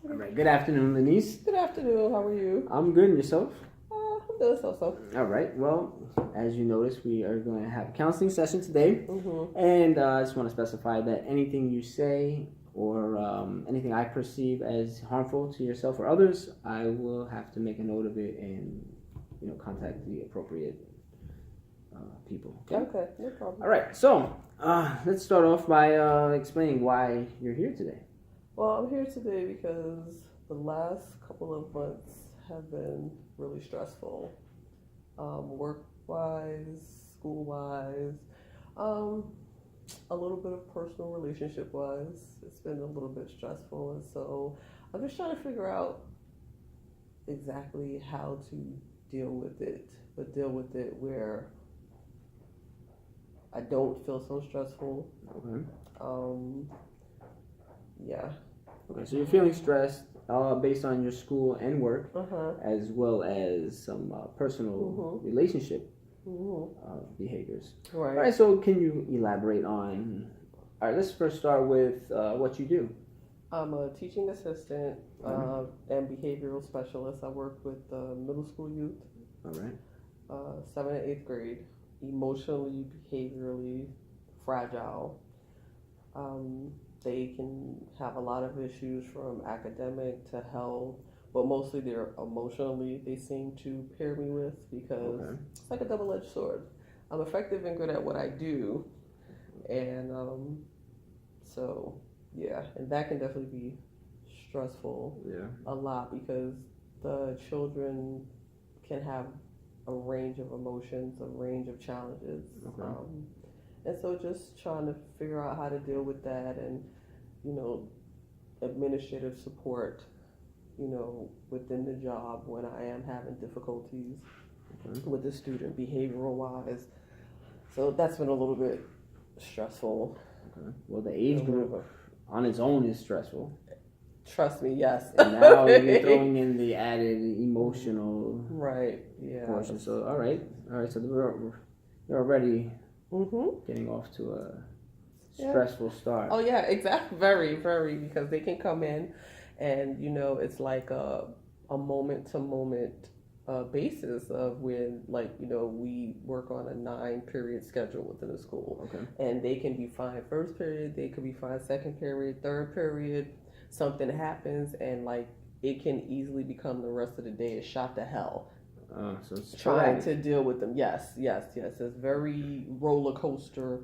All right. Good afternoon, Lenise. Good afternoon. How are you? I'm good. And yourself? I'm doing so. All right. Well, as you noticed, we are going to have a counseling session today. Mm-hmm. And I just want to specify that anything you say or anything I perceive as harmful to yourself or others, I will have to make a note of it and, contact the appropriate people. Okay, no problem. All right. So let's start off by explaining why you're here today. Well, I'm here today because the last couple of months have been really stressful, work-wise, school-wise, a little bit of personal relationship-wise. It's been a little bit stressful, and so I'm just trying to figure out exactly how to deal with it, but deal with it where I don't feel so stressful. Okay. Yeah. Okay, so you're feeling stressed based on your school and work, as well as some personal relationship behaviors. Right. All right, so can you elaborate on... All right, let's first start with what you do. I'm a teaching assistant and behavioral specialist. I work with middle school youth. All right. 7th and 8th grade, emotionally, behaviorally fragile. They can have a lot of issues from academic to health, but mostly they're emotionally, they seem to pair me with because it's like a double-edged sword. I'm effective and good at what I do, and so yeah, and that can definitely be stressful a lot because the children can have a range of emotions, a range of challenges. And so just trying to figure out how to deal with that and, administrative support, within the job when I am having difficulties with the student behavioral wise. So that's been a little bit stressful. Okay. Well, the age group on its own is stressful. Trust me, yes. And now you're throwing in the added emotional portion. So, all right. So you're already getting off to a stressful start. Oh yeah, exactly. Very, very, because they can come in, and it's like a moment to moment basis of when, we work on a 9-period schedule within the school, and they can be fine first period, they could be fine second period, third period. Something happens, and it can easily become the rest of the day is shot to hell. So it's trying to deal with them. Yes. It's very roller coaster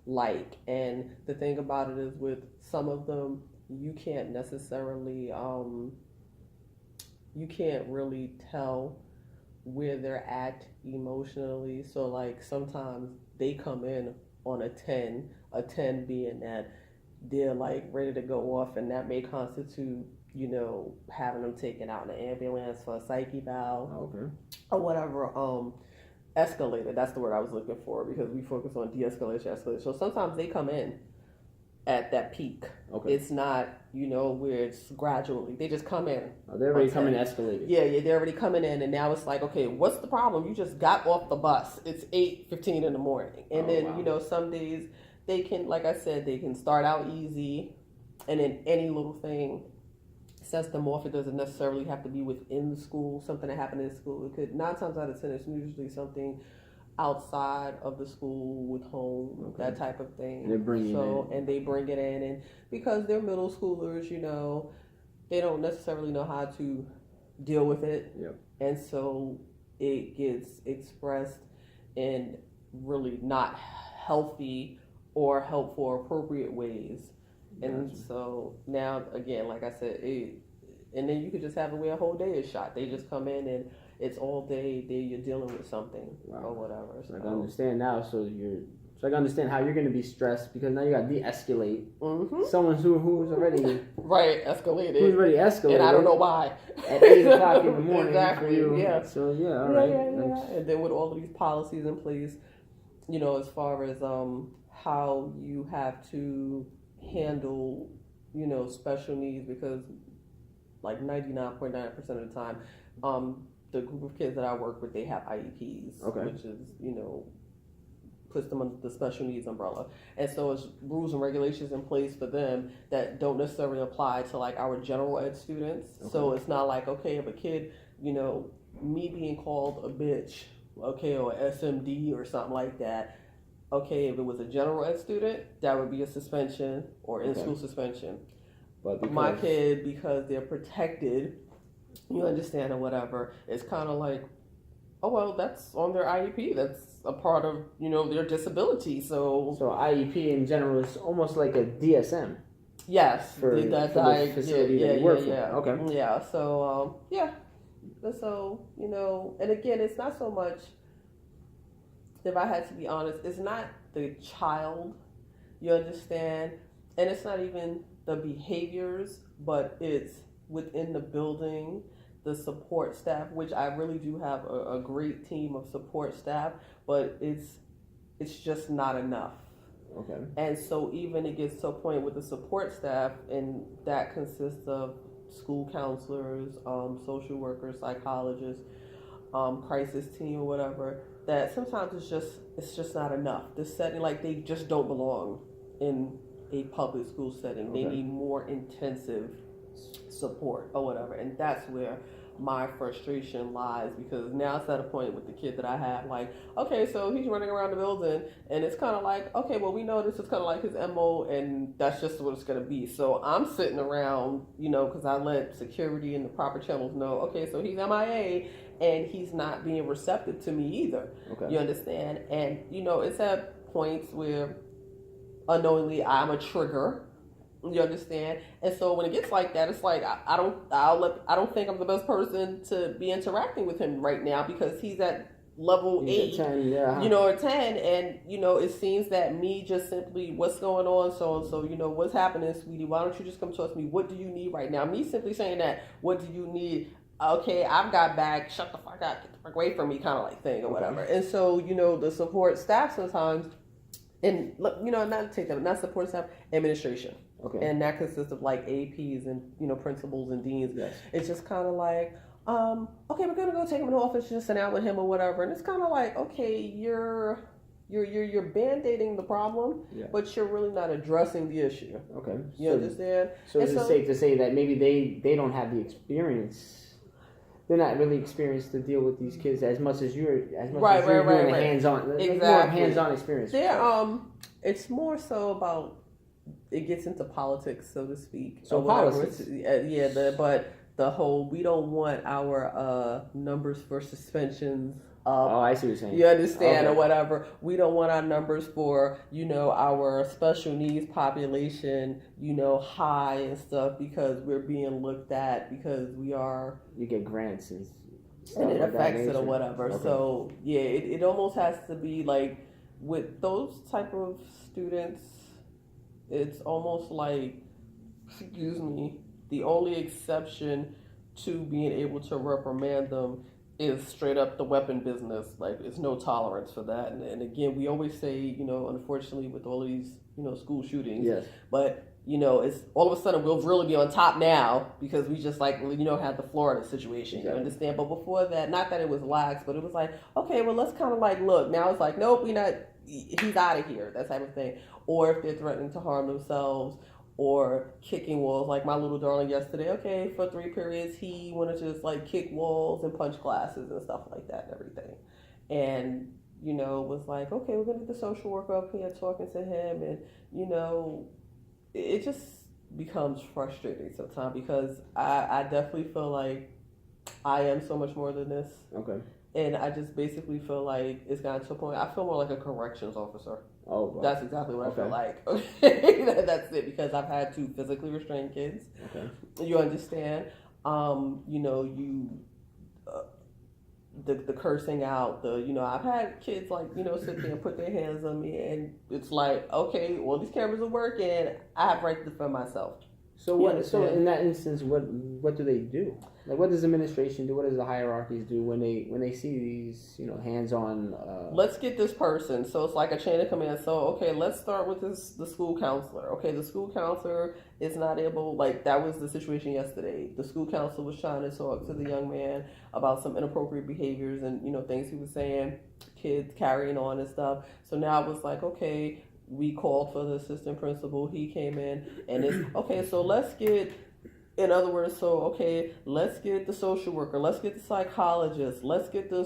like. And the thing about it is with some of them, you can't necessarily, you can't really tell where they're at emotionally. So sometimes they come in on a 10 being that they're ready to go off, and that may constitute having them taken out in an ambulance for a psyche valve or whatever. Escalated, that's the word I was looking for, because we focus on de-escalation. So sometimes they come in at that peak. It's not, where it's gradually. They just come in. They're already coming escalated. Yeah, they're already coming in, and now it's okay, what's the problem? You just got off the bus. It's 8:15 in the morning. And then, some days they can, like I said, they can start out easy, and then any little thing sets them off. It doesn't necessarily have to be within the school, something that happened in school. It could, 9 times out of 10, it's usually something outside of the school with home, that type of thing. They're bringing it in. And they bring it in, and because they're middle schoolers, they don't necessarily know how to deal with it. And so it gets expressed in really not healthy or helpful or appropriate ways. And so now, again, like I said, and then you could just have it where a whole day is shot. They just come in and it's all day you're dealing with something or whatever. So I can understand now. So I can understand how you're going to be stressed, because now you got to de-escalate someone who's already escalated. Who's already escalated, and I don't know why. At 8:00 in the morning. Exactly. For you. Yeah. So all right. And then with all of these policies in place, as far as how you have to handle, special needs, because 99.9% of the time, the group of kids that I work with, they have IEPs, which is, puts them under the special needs umbrella. And so it's rules and regulations in place for them that don't necessarily apply to like our general ed students. Okay. So it's not like, okay, if a kid, me being called a bitch, okay, or SMD or something like that, okay, if it was a general ed student, that would be a suspension or in-school suspension. But my kid, because they're protected, you understand, or whatever, it's kind of like, oh, well, that's on their IEP. That's a part of, their disability. So IEP in general is almost like a DSM. Yes. For the facility that you work for. Okay. Yeah. So, So, and again, it's not so much, if I had to be honest, it's not the child, you understand, and it's not even the behaviors, but it's within the building, the support staff, which I really do have a great team of support staff, but it's just not enough. Okay. And so even it gets to a point with the support staff, and that consists of school counselors, social workers, psychologists, crisis team or whatever, that sometimes it's just not enough. The setting, like, they just don't belong in a public school setting. Okay. They need more intensive support or whatever, and that's where my frustration lies, because now it's at a point with the kid that I have, like, okay, so he's running around the building, and it's kind of like, okay, well, we know this is kind of like his MO, and that's just what it's going to be. So I'm sitting around, because I let security and the proper channels know, okay, so he's MIA, and he's not being receptive to me either. Okay. You understand? And, it's at points where unknowingly I'm a trigger. You understand? And so when it gets like that, it's like I don't think I'm the best person to be interacting with him right now, because he's at level 8, 10, yeah. Or 10, and it seems that me just simply, what's going on, so and so, what's happening, sweetie? Why don't you just come to me? What do you need right now? Me simply saying that, what do you need? Okay, I've got back. Shut the fuck up. Get the fuck away from me, kind of like thing or whatever. And so the support staff sometimes, and not to take that, not support staff, administration. Okay. And that consists of like APs and principals and deans. Yes. It's just kind of like, okay, we're gonna go take him in the office, just sit out with him or whatever. And it's kind of like, okay, you're band-aiding the problem, but you're really not addressing the issue. Okay. You understand? So is it safe to say that maybe they don't have the experience? They're not really experienced to deal with these kids as much as you're doing the hands-on. Exactly. More hands-on experience. It's more so about, it gets into politics, so to speak. So politics. But the whole, we don't want our numbers for suspensions up. Oh, I see what you're saying. You understand, or whatever. We don't want our numbers for, our special needs population, high and stuff, because we're being looked at, because we are. You get grants and it affects it or whatever. Okay. So, it almost has to be like, with those type of students, it's almost like, the only exception to being able to reprimand them is straight up the weapon business. Like, there's no tolerance for that. And again, we always say, unfortunately, with all of these, school shootings, yes. But, it's all of a sudden we'll really be on top now, because we just had the Florida situation. Exactly. You understand? But before that, not that it was lax, but it was like, okay, well, let's kind of like look. Now it's like, nope, he's out of here, that type of thing. Or if they're threatening to harm themselves, or kicking walls, like my little darling yesterday. Okay, for 3 periods, he wanted to just like kick walls and punch classes and stuff like that and everything. And, was like, okay, we're going to get the social worker up here talking to him. And, it just becomes frustrating sometimes, because I definitely feel like I am so much more than this. Okay. And I just basically feel like it's gotten to a point, I feel more like a corrections officer. Oh, wow. That's exactly what I feel like. Okay. That's it, because I've had to physically restrain kids. Okay. You understand? The cursing out, I've had kids like, sit there and put their hands on me, and it's like, okay, well, these cameras are working. I have right to defend myself. So what? So in that instance, what do they do? Like, what does administration do? What does the hierarchies do when they see these, hands-on? Let's get this person. So it's like a chain of command. So okay, let's start with the school counselor. Okay, the school counselor is not able. Like that was the situation yesterday. The school counselor was trying to talk to the young man about some inappropriate behaviors and things he was saying, kids carrying on and stuff. So now it was like, okay, we called for the assistant principal. He came in, and it's okay. So let's get. In other words, let's get the social worker, let's get the psychologist, let's get the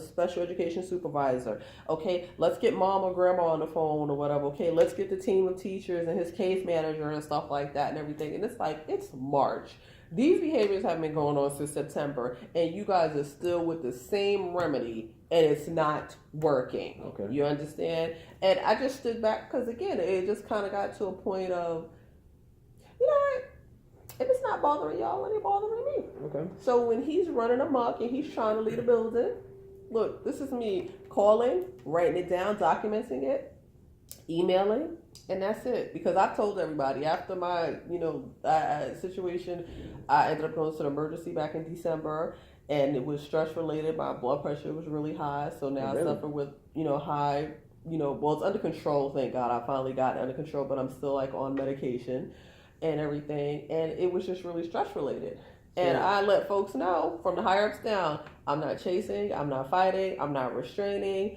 special education supervisor. Okay, let's get mom or grandma on the phone or whatever. Okay, let's get the team of teachers and his case manager and stuff like that and everything. And it's like, it's March. These behaviors have been going on since September, and you guys are still with the same remedy, and it's not working. Okay. You understand? And I just stood back because, again, it just kind of got to a point of, you know what? If it's not bothering y'all, it ain't bothering me. Okay. So when he's running amok and he's trying to lead a building, look, this is me calling, writing it down, documenting it, emailing, and that's it. Because I've told everybody after my, situation, I ended up going to the emergency back in December, and it was stress related. My blood pressure was really high, so now I suffer with, high. Well, it's under control. Thank God, I finally got it under control, but I'm still like on medication and everything, and it was just really stress related. And I let folks know from the higher ups down, I'm not chasing, I'm not fighting, I'm not restraining.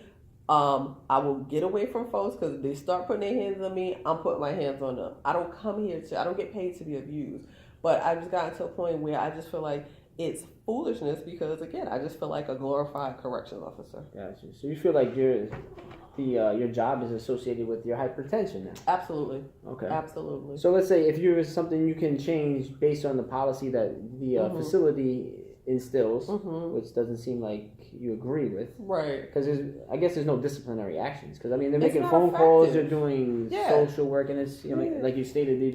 I will get away from folks because if they start putting their hands on me, I'm putting my hands on them. I don't come here I don't get paid to be abused. But I just gotten to a point where I just feel like it's foolishness because, again, I just feel like a glorified corrections officer. Gotcha. So you feel like your job is associated with your hypertension now? Absolutely. Okay. Absolutely. So let's say if there is something you can change based on the policy that the facility instills, which doesn't seem like you agree with. Right. Because I guess there's no disciplinary actions. Because, they're making phone calls, they're doing social work, and it's, like you stated, they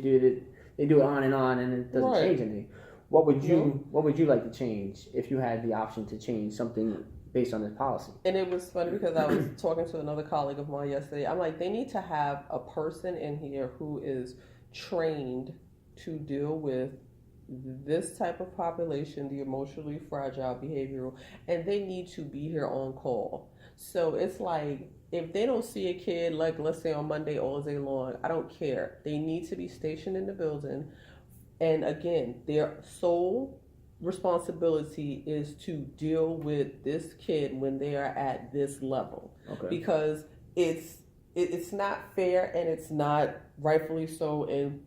do it on, and it doesn't change anything. What would you like to change if you had the option to change something based on this policy? And it was funny because I was talking to another colleague of mine yesterday. I'm like, they need to have a person in here who is trained to deal with this type of population, the emotionally fragile, behavioral, and they need to be here on call. So it's like, if they don't see a kid, like let's say on Monday all day long, I don't care. They need to be stationed in the building. And again, their sole responsibility is to deal with this kid when they are at this level. Okay. Because it's not fair, and it's not rightfully so in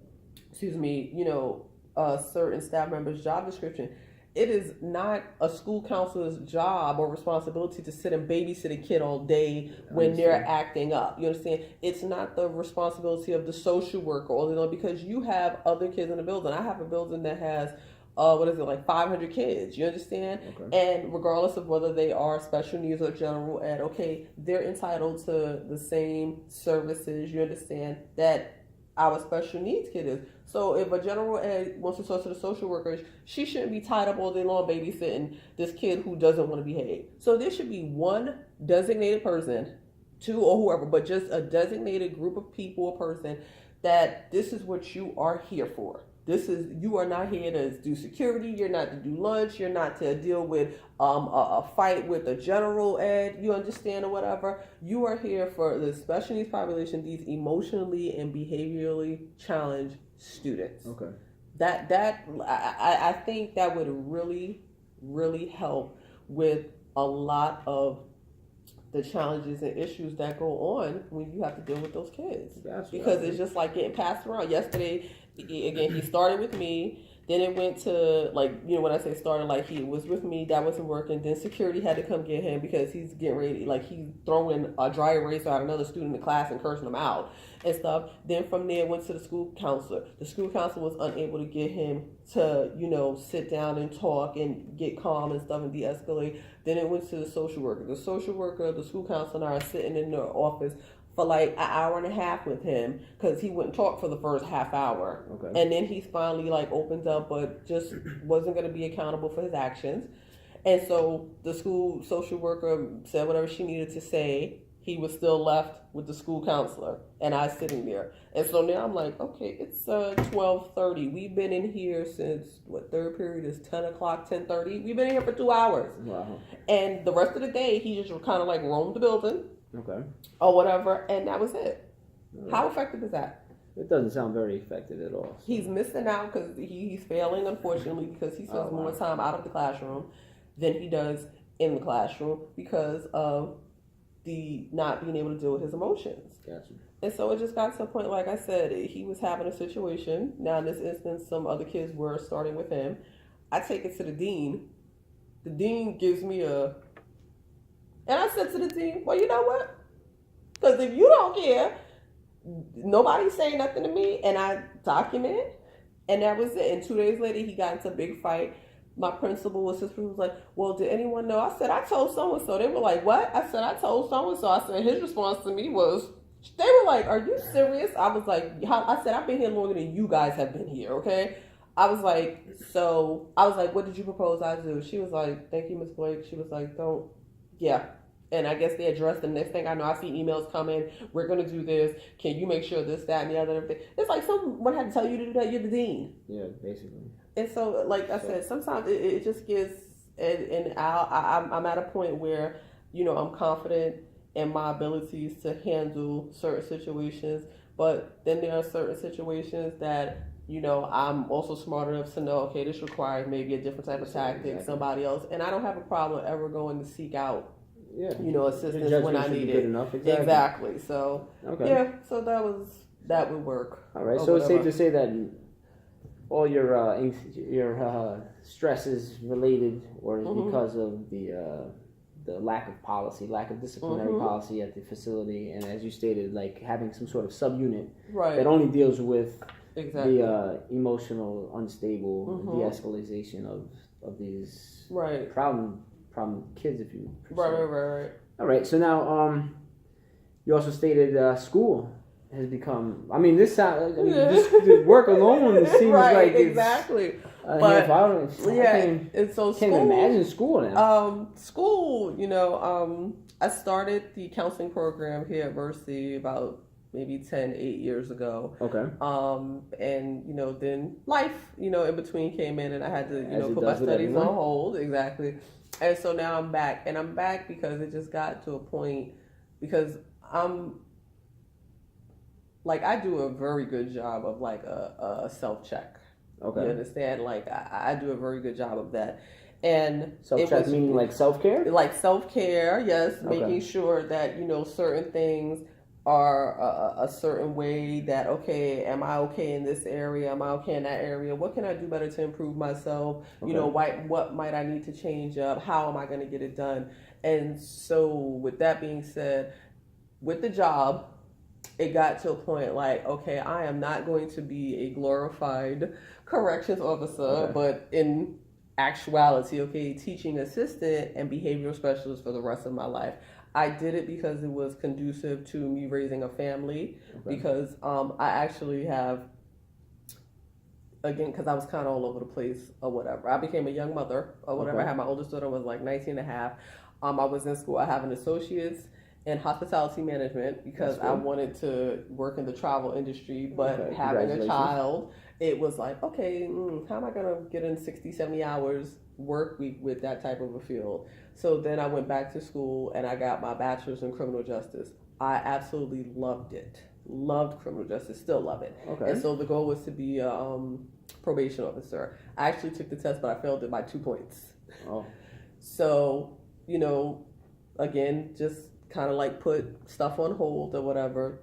certain staff members' job description. It is not a school counselor's job or responsibility to sit and babysit a kid all day when they're acting up. You understand? It's not the responsibility of the social worker all day long, because you have other kids in the building. I have a building that has, 500 kids. You understand? Okay. And regardless of whether they are special needs or general ed, they're entitled to the same services, you understand, that our special needs kid is. So if a general ed wants to talk to the social workers, she shouldn't be tied up all day long babysitting this kid who doesn't want to behave. So there should be one designated person, two or whoever, but just a designated group of people or person that this is what you are here for. You are not here to do security, you're not to do lunch, you're not to deal with a fight with the general ed, you understand, or whatever. You are here for the special needs population, these emotionally and behaviorally challenged students. Okay. I think that would really, really help with a lot of the challenges and issues that go on when you have to deal with those kids. Gotcha. Because it's just like getting passed around. Yesterday, again, he started with me. Then it went to, when I say started, he was with me, that wasn't working. Then security had to come get him because he's getting ready, he's throwing a dry eraser at another student in the class and cursing him out and stuff. Then from there, went to the school counselor. The school counselor was unable to get him to, sit down and talk and get calm and stuff and de-escalate. Then it went to the social worker. The social worker, the school counselor, and I are sitting in the office for an hour and a half with him because he wouldn't talk for the first half hour. Okay. And then he finally opened up, but just wasn't going to be accountable for his actions. And so the school social worker said whatever she needed to say, he was still left with the school counselor, and I was sitting there. And so now I'm like, okay, it's 12:30. We've been in here since what, third period is 10 o'clock, 10:30. We've been in here for 2 hours. Wow. And the rest of the day, he just kind of like roamed the building, Okay. or whatever, and that was it. Right. How effective is that? It doesn't sound very effective at all. So. He's missing out because he's failing, unfortunately, because he spends more time out of the classroom than he does in the classroom because of the not being able to deal with his emotions. Gotcha. And so it just got to a point, like I said, he was having a situation. Now, in this instance, some other kids were starting with him. I take it to the dean. The dean gives me and I said to the dean, well, you know what? Because if you don't care, nobody's saying nothing to me, and I document it, and that was it. And 2 days later, he got into a big fight. My principal was like, well, did anyone know? I said, I told so-and-so. They were like, what? I said, I told so-and-so. I said, his response to me was, they were like, are you serious? I was like, I said, I've been here longer than you guys have been here, okay? I was like, what did you propose I do? She was like, thank you, Miss Blake. She was like, yeah. And I guess they addressed the next thing I know, I see emails coming. We're going to do this. Can you make sure this, that, and the other? And everything. It's like someone had to tell you to do that. You're the dean. Yeah, basically. And so, like I said, sometimes it just gets, and I'm at a point where, I'm confident in my abilities to handle certain situations. But then there are certain situations that, I'm also smart enough to know, okay, this requires maybe a different type of tactic, exactly. Somebody else. And I don't have a problem ever going to seek out assistance when I need it. Exactly. So, so that would work. All right. So it's safe to say that all your stress is related or is because of the lack of policy, lack of disciplinary policy at the facility, and as you stated, like having some sort of subunit that only deals with the emotional, unstable de-escalation of these problem kids, if you right. All right. So now, you also stated school has become. I mean, this work alone seems like exactly. But and so can't imagine school now. I started the counseling program here at Mercy about maybe 8 years ago. Okay. And then life, in between came in, and I had to, put my studies on hold. Exactly. And so now I'm back, and I'm back because it just got to a point because I do a very good job of a self-check. Okay. You understand? I do a very good job of that. And self-check meaning like self-care? Like self-care, yes. Okay. Making sure that, certain things are a certain way that, okay, am I okay in this area? Am I okay in that area? What can I do better to improve myself? Okay. What might I need to change up? How am I going to get it done? And so with that being said, with the job, it got to a point okay, I am not going to be a glorified corrections officer, but in actuality, okay, teaching assistant and behavioral specialist for the rest of my life. I did it because it was conducive to me raising a family, because I actually have, again, because I was kind of all over the place or whatever. I became a young mother or whatever. I had my oldest daughter was 19 and a half. I was in school. I have an associate's in hospitality management because I wanted to work in the travel industry, but having a child, it was okay, how am I going to get in 60, 70 hours work week with that type of a field? So then I went back to school and I got my bachelor's in criminal justice. I absolutely loved it. Loved criminal justice, still love it. Okay. And so the goal was to be a probation officer. I actually took the test, but I failed it by 2 points. Oh. So, again, just kind of put stuff on hold or whatever.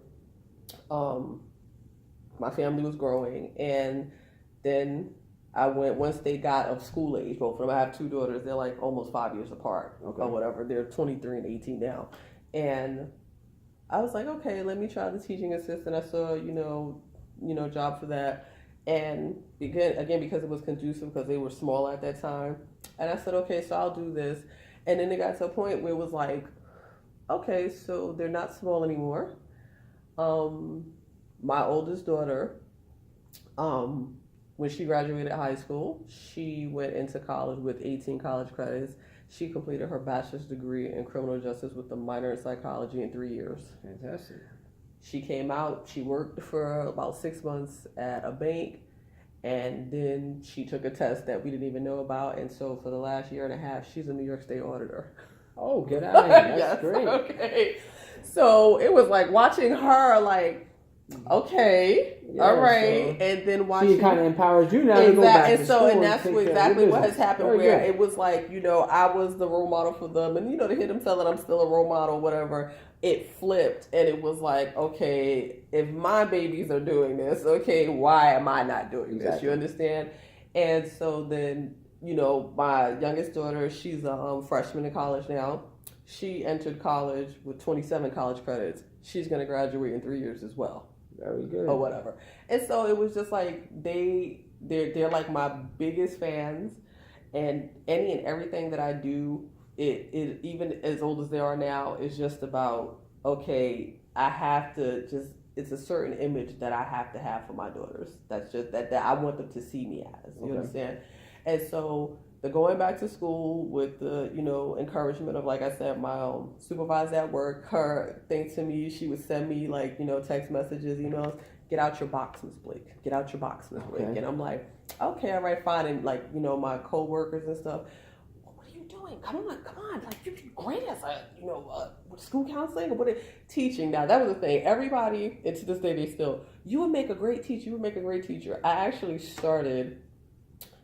My family was growing, and then I went, once they got of school age, both of them, I have 2 daughters, they're almost 5 years apart or whatever. They're 23 and 18 now. And I was okay, let me try the teaching assistant. I saw, job for that. And again, because it was conducive, because they were small at that time. And I said, okay, so I'll do this. And then it got to a point where it was okay, so they're not small anymore. My oldest daughter when she graduated high school, she went into college with 18 college credits. She completed her bachelor's degree in criminal justice with a minor in psychology in 3 years. Fantastic. She came out, she worked for about 6 months at a bank, and then she took a test that we didn't even know about. And so for the last year and a half, she's a New York State auditor. Oh, get out of here. That's yes, great. Okay. So it was like watching her, like, okay, Yeah, all right. so and then watching. She kind of empowers you now to go back to school. And that's exactly what has happened, Very where good. it was like, I was the role model for them. And, to hear them tell that I'm still a role model, whatever, it flipped. And it was like, okay, if my babies are doing this, okay, why am I not doing this? You understand? And so then, my youngest daughter, she's a freshman in college now. She entered college with 27 college credits. She's going to graduate in 3 years as well. Very good. Or whatever. And so it was just like they're like my biggest fans, and any and everything that I do, it even as old as they are now, is just about, okay, I have to just, it's a certain image that I have to have for my daughters. That's just that I want them to see me as. You understand? And so the going back to school with the, encouragement of, like I said, my supervisor at work, her thing to me, she would send me like, text messages, emails, get out your box, Miss Blake. Get out your box, Miss Blake. And I'm like, okay, all right, fine. And like, my co-workers and stuff, what are you doing? Come on. Like, you're great as a, school counseling or what teaching. Now, that was the thing. Everybody, and to this day, they still, you would make a great teacher. You would make a great teacher. I actually started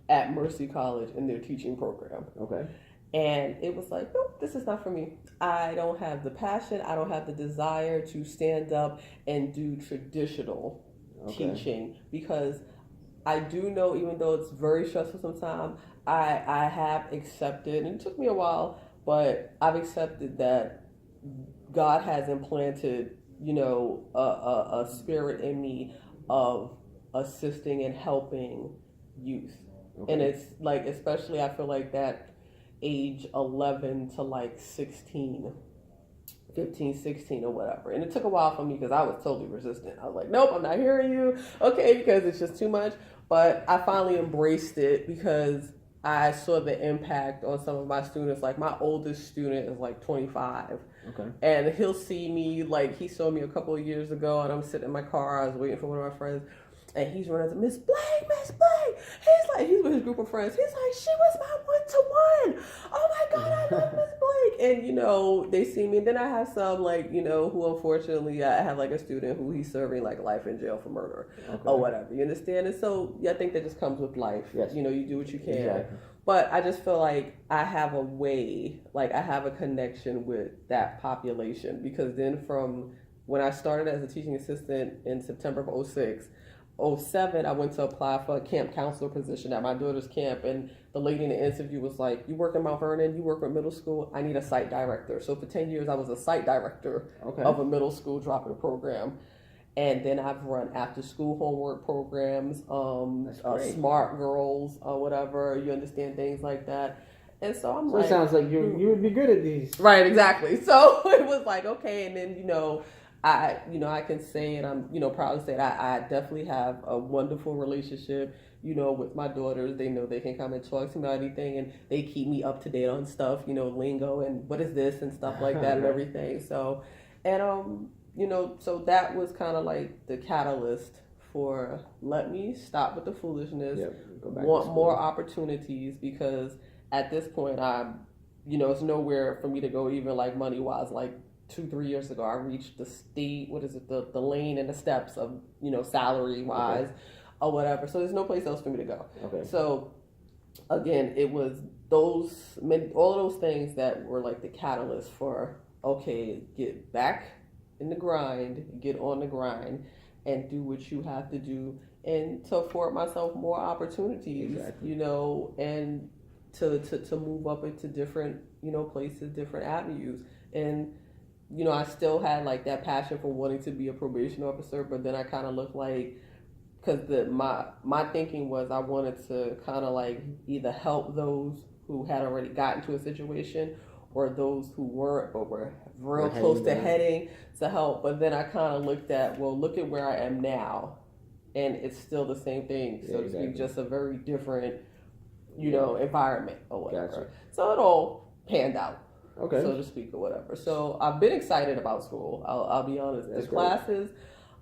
at Mercy College in their teaching program. Okay. And it was like, nope, this is not for me. I don't have the passion. I don't have the desire to stand up and do traditional teaching, because I do know, even though it's very stressful sometimes, I have accepted, and it took me a while, but I've accepted that God has implanted, a spirit in me of assisting and helping youth. Okay. And it's like, especially I feel like that age 11 to like 15, 16 or whatever. And it took a while for me because I was totally resistant. I was like, nope, I'm not hearing you. Okay, because it's just too much. But I finally embraced it because I saw the impact on some of my students. Like my oldest student is like 25. Okay. And he'll see me, like he saw me a couple of years ago, and I'm sitting in my car. I was waiting for one of my friends. And he's running to Miss Blake. He's with his group of friends. He's like, she was my 1-to-1. Oh my God, I love Miss Blake. And, they see me. And then I have some, like, who unfortunately, I have like a student who he's serving like life in jail for murder or whatever. You understand? And so, I think that just comes with life. Yes. You do what you can. Exactly. But I just feel like I have a way, like I have a connection with that population, because then from when I started as a teaching assistant in September of 2006, 2007, I went to apply for a camp counselor position at my daughter's camp, and the lady in the interview was like, you work in Mount Vernon, you work with middle school, I need a site director. So for 10 years, I was a site director of a middle school drop-in program. And then I've run after-school homework programs, Smart Girls, or whatever, you understand, things like that. And so I'm like... So it sounds like you would be good at these. Right, exactly. So it was like, okay, and then, I can say, and I'm, proud to say that I definitely have a wonderful relationship, with my daughters. They know they can come and talk to me about anything, and they keep me up to date on stuff, lingo and what is this and stuff like that and everything. So, and, so that was kind of like the catalyst for let me stop with the foolishness, want more opportunities, because at this point, it's nowhere for me to go, even like money-wise, like 2-3 years ago, I reached the state, the lane and the steps of, salary wise or whatever. So there's no place else for me to go. Okay. So again, it was all of those things that were like the catalyst for, okay, get back in the grind, get on the grind and do what you have to do, and to afford myself more opportunities, and to move up into different, places, different avenues. And I still had like that passion for wanting to be a probation officer, but then I kind of looked like, because my thinking was I wanted to kind of like either help those who had already gotten to a situation, or those who weren't but were real close to heading to help. But then I kind of looked at, well, look at where I am now, and it's still the same thing, so to speak, just a very different, environment or whatever. Gotcha. So it all panned out, okay, so to speak, or whatever. So I've been excited about school. I'll be honest. That's The great. classes,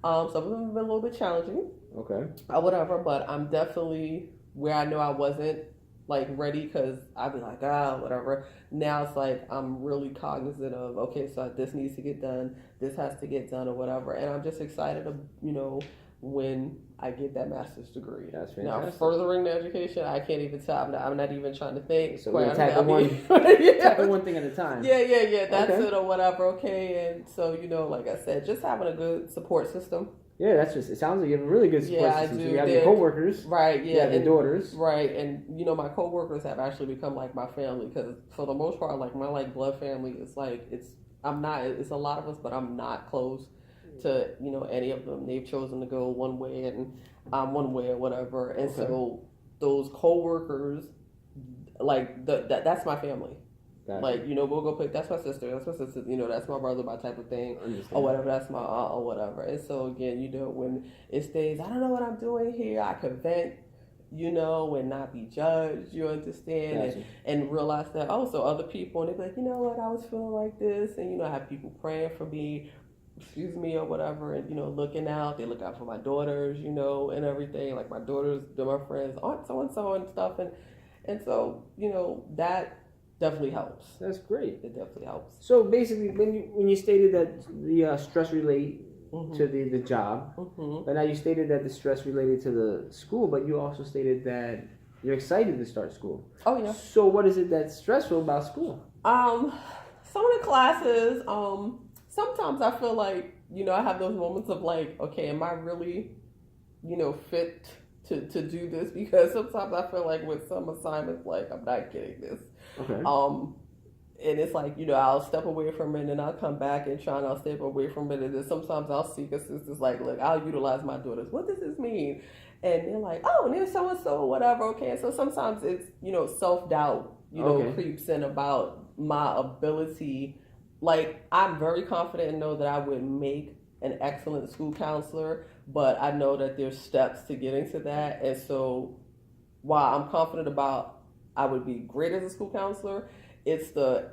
some of them have been a little bit challenging, okay, or whatever, but I'm definitely where I know I wasn't like ready, because I'd be like, whatever. Now it's like I'm really cognizant of, okay, so this needs to get done, this has to get done, or whatever, and I'm just excited to, when I get that master's degree. That's fantastic. Now, furthering the education, I can't even tell. I'm not even trying to think. So we tackle one thing at a time. Yeah. That's it, or whatever. Okay, and so like I said, just having a good support system. Yeah, it sounds like you have a really good support system. I do. So you have your coworkers, right? Yeah, you have your daughters, right? And my coworkers have actually become like my family, because for the most part, like my blood family is like it's a lot of us, but I'm not close to any of them. They've chosen to go one way, and I'm one way, or whatever. And so those coworkers, like that's my family. Gotcha. Like, we'll go pick, that's my sister, that's my brother, my type of thing, or whatever, that's my aunt, or whatever. And so, again, when it stays, I don't know what I'm doing here, I can vent, and not be judged, you understand, gotcha. and realize that, so other people, and they be like, what, I was feeling like this, and, I have people praying for me, or whatever, and, looking out, they look out for my daughters, and everything, like my daughters, they're my friends, aunt so-and-so and stuff, and so, that definitely helps. That's great. It definitely helps. So basically, when you stated that the stress related to the job, but now you stated that the stress related to the school, but you also stated that you're excited to start school. Oh yeah. So what is it that's stressful about school? Some of the classes, sometimes I feel like I have those moments of like, okay, am I really fit to do this? Because sometimes I feel like with some assignments, like I'm not getting this. Okay. And it's like, I'll step away from it, and then I'll come back and I'll step away from it, and then sometimes I'll seek assistance, like, look, I'll utilize my daughters. What does this mean? And they're like, oh, and there's so-and-so, whatever, okay. And so sometimes it's, self-doubt, creeps in about my ability. Like, I'm very confident and know that I would make an excellent school counselor, but I know that there's steps to getting to that. And so while I'm confident about I would be great as a school counselor, it's the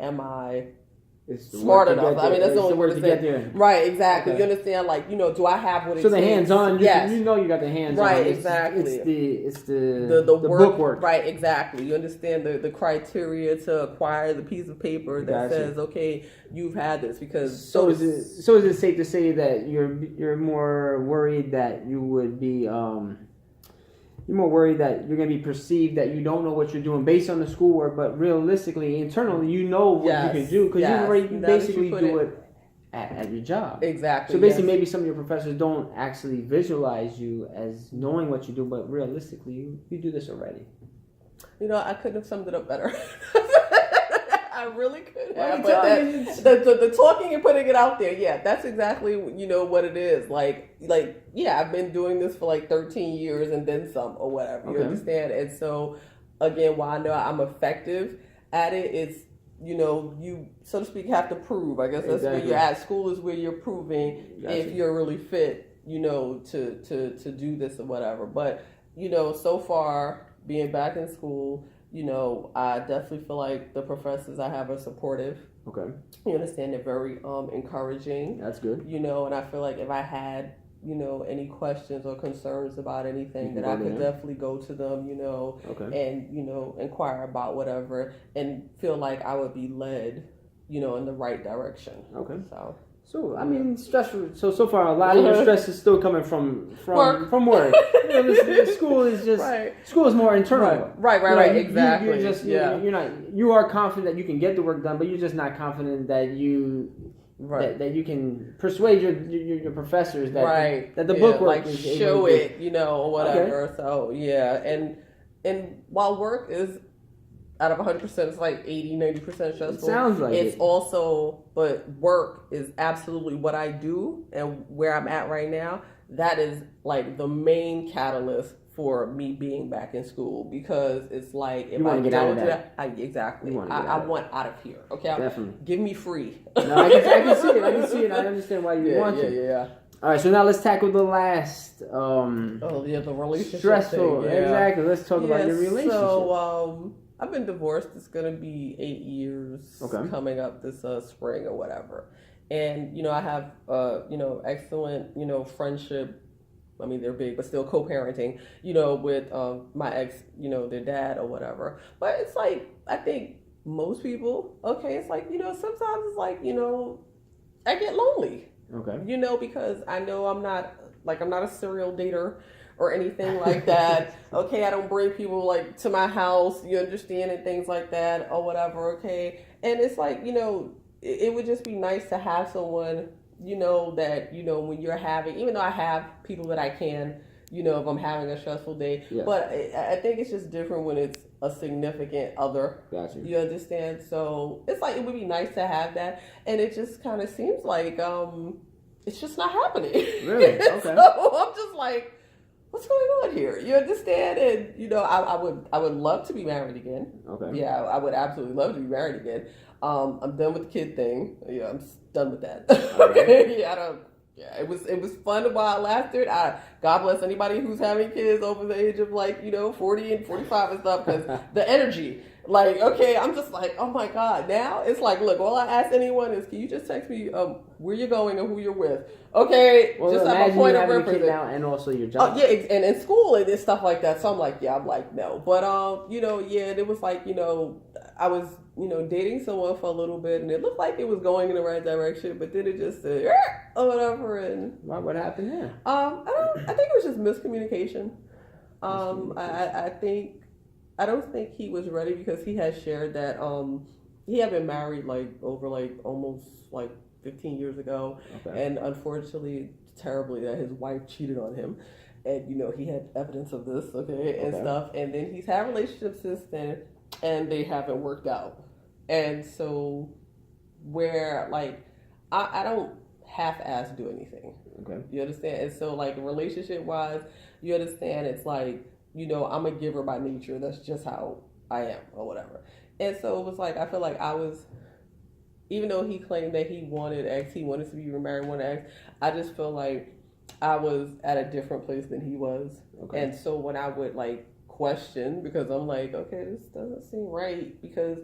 smart enough. I mean, that's the only word to get there. Right, exactly. Okay. You understand? Like, do I have what it takes? So the hands-on, yes. You got the hands-on. Right, exactly. It's the book work. Right, exactly. You understand the criteria to acquire the piece of paper that says, okay, you've had this, because So is it safe to say that you're more worried that you would be you're more worried that you're going to be perceived that you don't know what you're doing based on the schoolwork, but realistically, internally, you know what you can do, because you basically do it at your job. Exactly. So basically, maybe some of your professors don't actually visualize you as knowing what you do, but realistically, you do this already. I couldn't have summed it up better. I really could have, but the talking and putting it out there, that's exactly what it is. Like I've been doing this for like 13 years and then some, or whatever. You understand? And so again, while I know I'm effective at it, it's you, so to speak, have to prove. I guess that's where you're at. School is where you're proving if you're really fit, to do this or whatever. But so far being back in school, I definitely feel like the professors I have are supportive. Okay. You understand? They're very encouraging. That's good. And I feel like if I had, any questions or concerns about anything, that I could definitely go to them, and, inquire about whatever, and feel like I would be led, in the right direction. Okay. So I mean, stressful. So far, a lot of your stress is still coming from work. School is just school is more internal. Right. Exactly. You are confident that you can get the work done, but you're just not confident that you that you can persuade your professors that the book work is show it, or whatever. Okay. So and while work is out of 100%, it's like 80-90% stressful. It sounds like it's also, but work is absolutely what I do, and where I'm at right now, that is like the main catalyst for me being back in school, because it's like if I don't do that, I want out of here. Okay, definitely. Give me free. No, I can see it. I can see it. I understand why you want to. Yeah. All right, so now let's tackle the last the relationship stressful. thing, yeah. Exactly. Let's talk about your relationship. So I've been divorced. It's gonna be 8 years coming up this spring or whatever. And I have excellent friendship. I mean, they're big, but still co-parenting. With my ex, their dad or whatever. But it's like I think most people. Okay, it's like sometimes it's like I get lonely. Okay. Because I know I'm not a serial dater or anything like that. Okay, I don't bring people like to my house, you understand, and things like that or whatever. Okay, and it's like it would just be nice to have someone that when you're having, even though I have people that I can, if I'm having a stressful day, but I think it's just different when it's a significant other. Gotcha. You understand? So it's like it would be nice to have that, and it just kind of seems like it's just not happening. Really? Okay. So I'm just like, what's going on here? You understand? And I would love to be married again. Okay. Yeah, I would absolutely love to be married again. I'm done with the kid thing. Yeah, I'm done with that. Okay. Yeah, it was fun while it lasted. God bless anybody who's having kids over the age of 40 and 45 and stuff, because the energy, okay, I'm just like, oh my God. Now it's like, look, all I ask anyone is, can you just text me where you're going and who you're with? Okay, well, just have a point of reference now and also your job. Yeah, and in school and stuff like that. So I'm like, no, but it was like I was dating someone for a little bit, and it looked like it was going in the right direction, but then it just or whatever. And what happened there? I think it was just miscommunication. I don't think he was ready, because he had shared that he had been married over almost 15 years ago, and unfortunately, terribly, that his wife cheated on him. And he had evidence of this, and stuff. And then he's had relationships since then, and they haven't worked out. And so, where I don't half-ass do anything. Okay. You understand? And so, relationship-wise, you understand, it's I'm a giver by nature. That's just how I am, or whatever. And so it was I feel like I was, even though he claimed that he wanted X, he wanted to be remarried, wanted X, I just feel like I was at a different place than he was. Okay. And so when I would question, because I'm like, okay, this doesn't seem right, because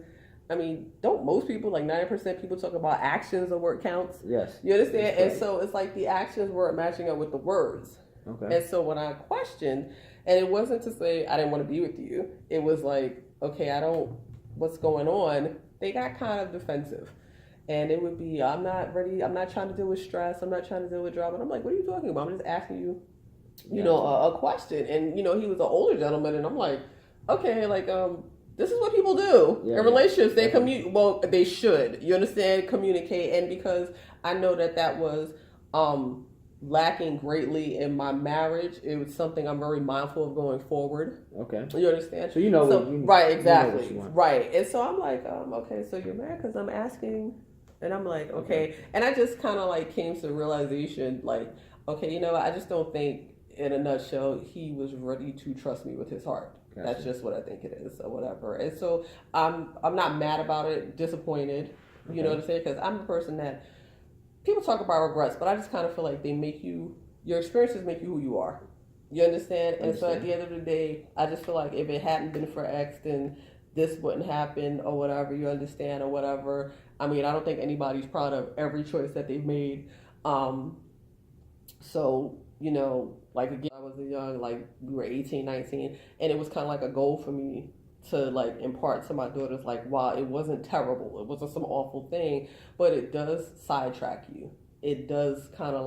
I mean, don't most people, 90% people talk about actions of what counts? Yes. You understand? And so it's the actions weren't matching up with the words. Okay. And so when I questioned, and it wasn't to say I didn't want to be with you, it was okay, what's going on? They got kind of defensive. And it would be, I'm not ready, I'm not trying to deal with stress, I'm not trying to deal with drama. And I'm like, what are you talking about? I'm just asking you, a question. And, he was an older gentleman, and I'm like, okay, this is what people do in relationships. They they should, you understand, communicate. And because I know that was lacking greatly in my marriage, it was something I'm very mindful of going forward. Okay. You understand? So right, exactly. Right. And so I'm like, okay, so you're married because I'm asking. And I'm like, okay. And I just kind of came to the realization, okay, I just don't think, in a nutshell, he was ready to trust me with his heart. Gotcha. That's just what I think it is, or whatever. And so I'm not mad about it, disappointed. You know what I'm saying? Because I'm a person that people talk about regrets, but I just kind of feel like they make you, your experiences make you who you are. You understand? And so at the end of the day, I just feel like if it hadn't been for X, then this wouldn't happen, or whatever. You understand, or whatever. I mean, I don't think anybody's proud of every choice that they've made. So, again, I was young, we were 18, 19, and it was kind of a goal for me to impart to my daughters, wow, it wasn't terrible, it wasn't some awful thing, but it does sidetrack you. It does kind of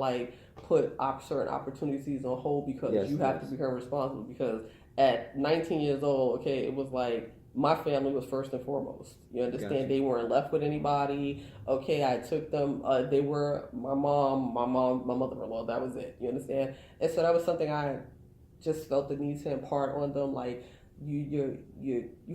put certain opportunities on hold, because you have to become responsible. Because at 19 years old, okay, it was my family was first and foremost. You understand? Gotcha. They weren't left with anybody. Okay, I took them. They were my mom, my mother-in-law. That was it. You understand? And so that was something I just felt the need to impart on them. You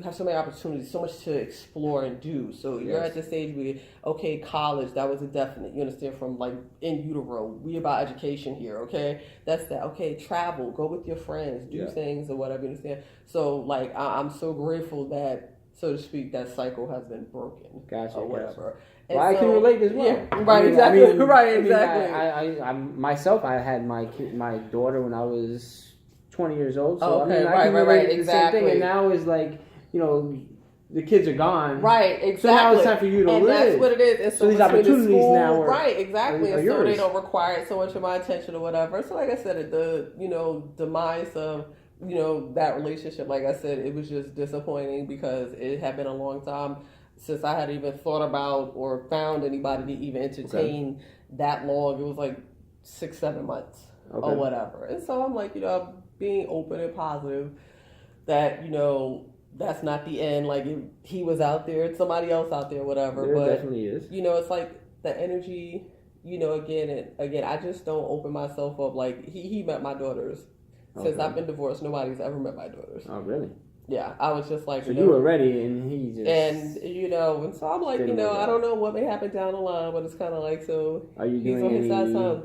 have so many opportunities, so much to explore and do. So you're at the stage where, okay, college, that was a definite. You understand? From in utero, we about education here. Okay, that's that. Okay, travel, go with your friends, do things or whatever. You understand? So I'm so grateful that so to speak, that cycle has been broken. Gotcha. Or whatever. Well, I can relate as well. Yeah, right, exactly. Right, exactly. I myself, I had my daughter when I was 20 years old. So okay, I can relate right, to the exactly. same thing. And now is like, the kids are gone. Right, exactly. So now it's time for you to live. And that's what it is. And so these opportunities school, now are right, exactly. Are and yours. so they don't require so much of my attention or whatever. So like I said, the demise of that relationship, like I said, it was just disappointing because it had been a long time since I had even thought about or found anybody to even entertain that long. It was like 6-7 months or whatever. And so I'm like, being open and positive that, that's not the end. Like, if he was out there, it's somebody else out there, whatever. There definitely is. It's like the energy, again, I just don't open myself up. Like, he met my daughters. Since I've been divorced, nobody's ever met my daughters. Oh, really? Yeah, I was just like... So you were ready, and he just... And, and so I'm like, I don't know what may happen down the line, but it's kind of like, so... Are you doing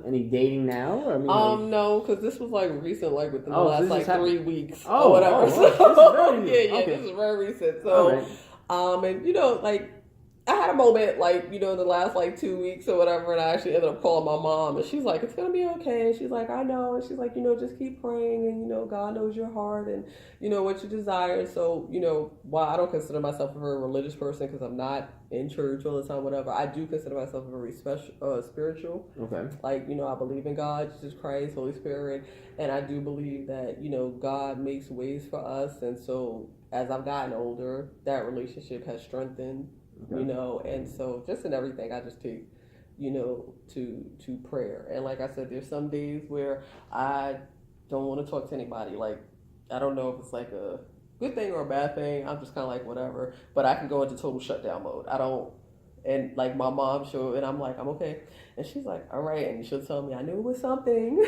any dating now? Or, no, because this was, like, recent, like, within the last, 3 weeks or whatever. This is very new. This is very recent. So, and, like... I had a moment, like, in the last, 2 weeks or whatever, and I actually ended up calling my mom, and she's like, it's going to be okay. And she's like, I know. And she's like, just keep praying, and, God knows your heart and, what you desire. So, while I don't consider myself a very religious person because I'm not in church all the time, whatever, I do consider myself a very spiritual. Okay. Like, I believe in God, Jesus Christ, Holy Spirit, and I do believe that, God makes ways for us. And so as I've gotten older, that relationship has strengthened. And so just in everything, I just take, to prayer. And like I said, there's some days where I don't want to talk to anybody. Like, I don't know if it's like a good thing or a bad thing. I'm just kind of like, whatever. But I can go into total shutdown mode. I don't, and like my mom, and I'm like, I'm okay. And she's like, all right. And she'll tell me, I knew it was something.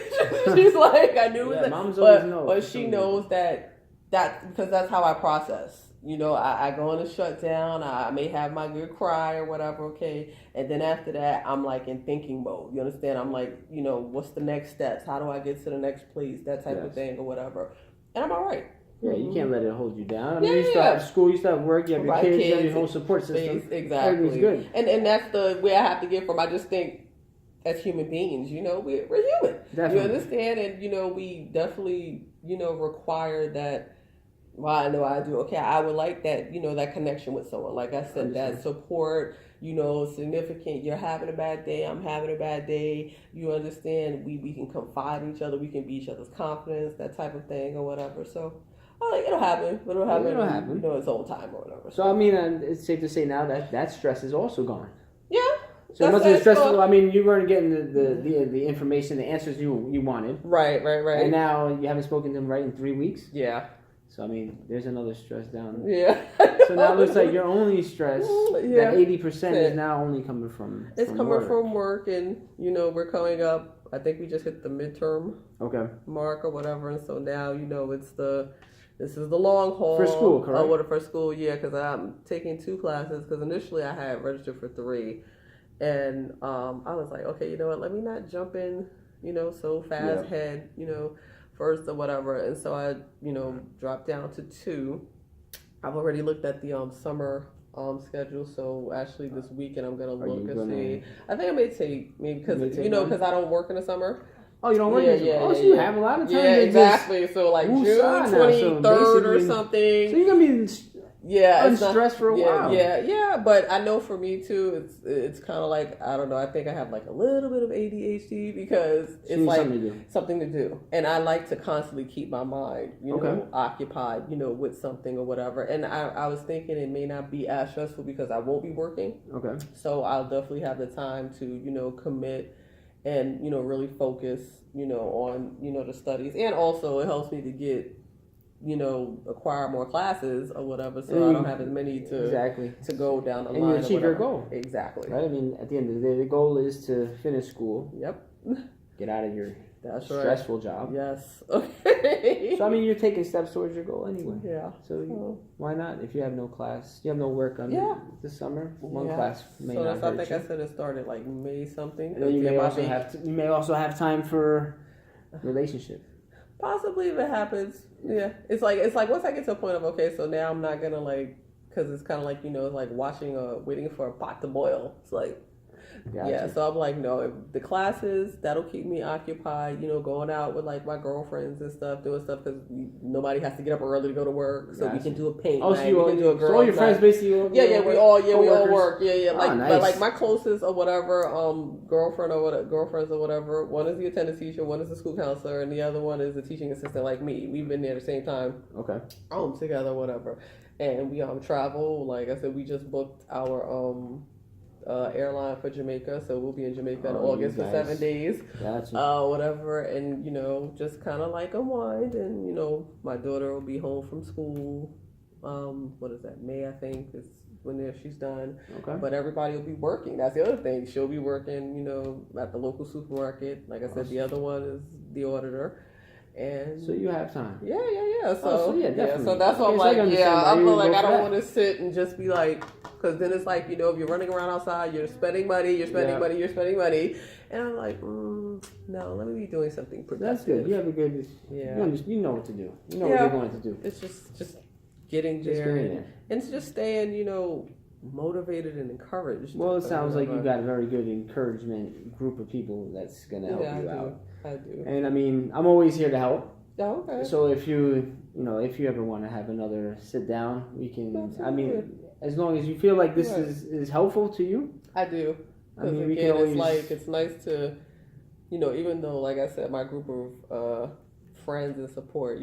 She's like, I knew it was moms always know. But she knows that because that's how I process. I go in a shutdown. I may have my good cry or whatever, okay? And then after that, I'm like in thinking mode. You understand? I'm like, what's the next steps? How do I get to the next place? That type of thing or whatever. And I'm all right. Yeah, you can't let it hold you down. I mean, you still have school, you still have work, you have your kids, you have your whole support system. Exactly. Everything's good. And that's the way I have to get from. I just think as human beings, we're human. Definitely. You understand? And, we definitely, require that. Well, I know I do. Okay, I would like that, that connection with someone. Like I said, that support, significant. You're having a bad day, I'm having a bad day. You understand? We can confide in each other. We can be each other's confidence, that type of thing or whatever. So, it'll happen. It'll happen. Its own time or whatever. So, I mean, it's safe to say now that stress is also gone. Yeah. So it must have been stressful. I mean, you weren't getting the information, the answers you wanted. Right. And now you haven't spoken to them in 3 weeks. Yeah. So, I mean, there's another stress down. Yeah. So now it looks like your only stress, that 80% is now only coming from work. And, we're coming up. I think we just hit the midterm mark or whatever. And so now, this is the long haul. For school, correct? For school, yeah, because I'm taking 2 classes. Because initially I had registered for 3. And I was like, okay, you know what? Let me not jump in, so fast head, first or whatever. And so I, dropped down to 2. I've already looked at the summer schedule. So actually this weekend I'm gonna look and see. I think I may take because because I don't work in the summer. Oh, you don't work in the summer? So you have a lot of time. Yeah, exactly. So like June 23rd or something. So you're gonna be unstressed for a while. Yeah. But I know for me too, it's kind of like, I don't know. I think I have like a little bit of ADHD because it's like something to do, and I like to constantly keep my mind, occupied, with something or whatever. And I was thinking it may not be as stressful because I won't be working. Okay. So I'll definitely have the time to commit and really focus on the studies, and also it helps me to get acquire more classes or whatever, so I don't have as many to go down the line. And you achieve your goal. Exactly. Right? I mean, at the end of the day, the goal is to finish school. Yep. Get out of your stressful job. Yes. Okay. So, I mean, you're taking steps towards your goal anyway. Yeah. So, why not? If you have no class, you have no work on this summer, one class may not hurt you. I think I said it started like May something. And you may also have time for relationship. Possibly if it happens. Yeah. It's like once I get to a point of, okay, so now I'm not gonna because it's kind of like, like waiting for a pot to boil. It's like, Gotcha. yeah, so I'm like, no, if the classes, that'll keep me occupied, going out with like my girlfriends and stuff, doing stuff because nobody has to get up early to go to work, so we can do a paint night, we can do a girl so all your friends basically we all work, like, nice. but like my closest or whatever, girlfriends or whatever, one is the attendance teacher, one is the school counselor, and the other one is the teaching assistant like me. We've been there at the same time, together, whatever, and we travel. Like I said, we just booked our airline for Jamaica, so we'll be in Jamaica in August for 7 days. Gotcha. Whatever, and just kind of like unwind, and my daughter will be home from school. What is that? May, I think, is when she's done. Okay. But everybody will be working. That's the other thing. She'll be working, at the local supermarket. Like I said, the other one is the auditor. And so you have time. Yeah. So definitely. So that's what I'm like. I feel like I don't want to sit and just be like, because then it's like, if you're running around outside, you're spending money, and I'm like, no, let me be doing something productive. That's good. You have a good. You know what to do. You know what you're going to do. It's just getting there, and it's just staying, motivated and encouraged. Well, it sounds like you got a very good encouragement group of people that's gonna help you out. I do. And I mean, I'm always here to help. Oh, okay. So if you ever want to have another sit down, we can. I mean, good. As long as you feel like this is helpful to you. I do. I mean, we can always. It's nice to, even though, like I said, my group of friends and support,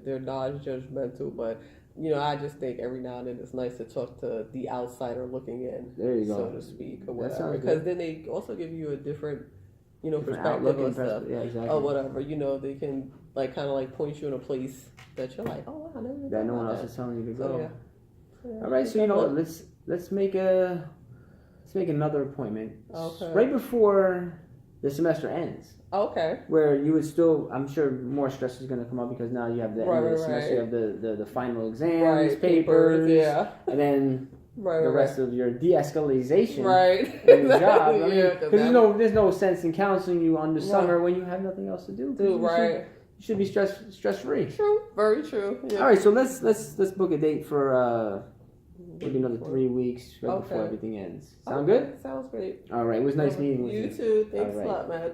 they're non-judgmental, but. I just think every now and then it's nice to talk to the outsider looking in, there you go, so to speak, or whatever. Because then they also give you a different, perspective on stuff, exactly. or whatever. They can kind of point you in a place that you're like, oh wow, that no one else is telling you to go. So, all right, so let's make another appointment. Okay. Right before the semester ends. Okay. Where you would still, I'm sure more stress is going to come up because now you have the end of the semester, you have the final exams, papers, and then the rest of your de-escalation in your job. I mean, because there's no sense in counseling you on the summer when you have nothing else to do. You should be stress free. True, very true. Yeah. All right, so let's book a date for maybe another 3 weeks before everything ends. Sound good? Sounds great. All right, it was nice meeting with you. You too. Thanks a lot, man.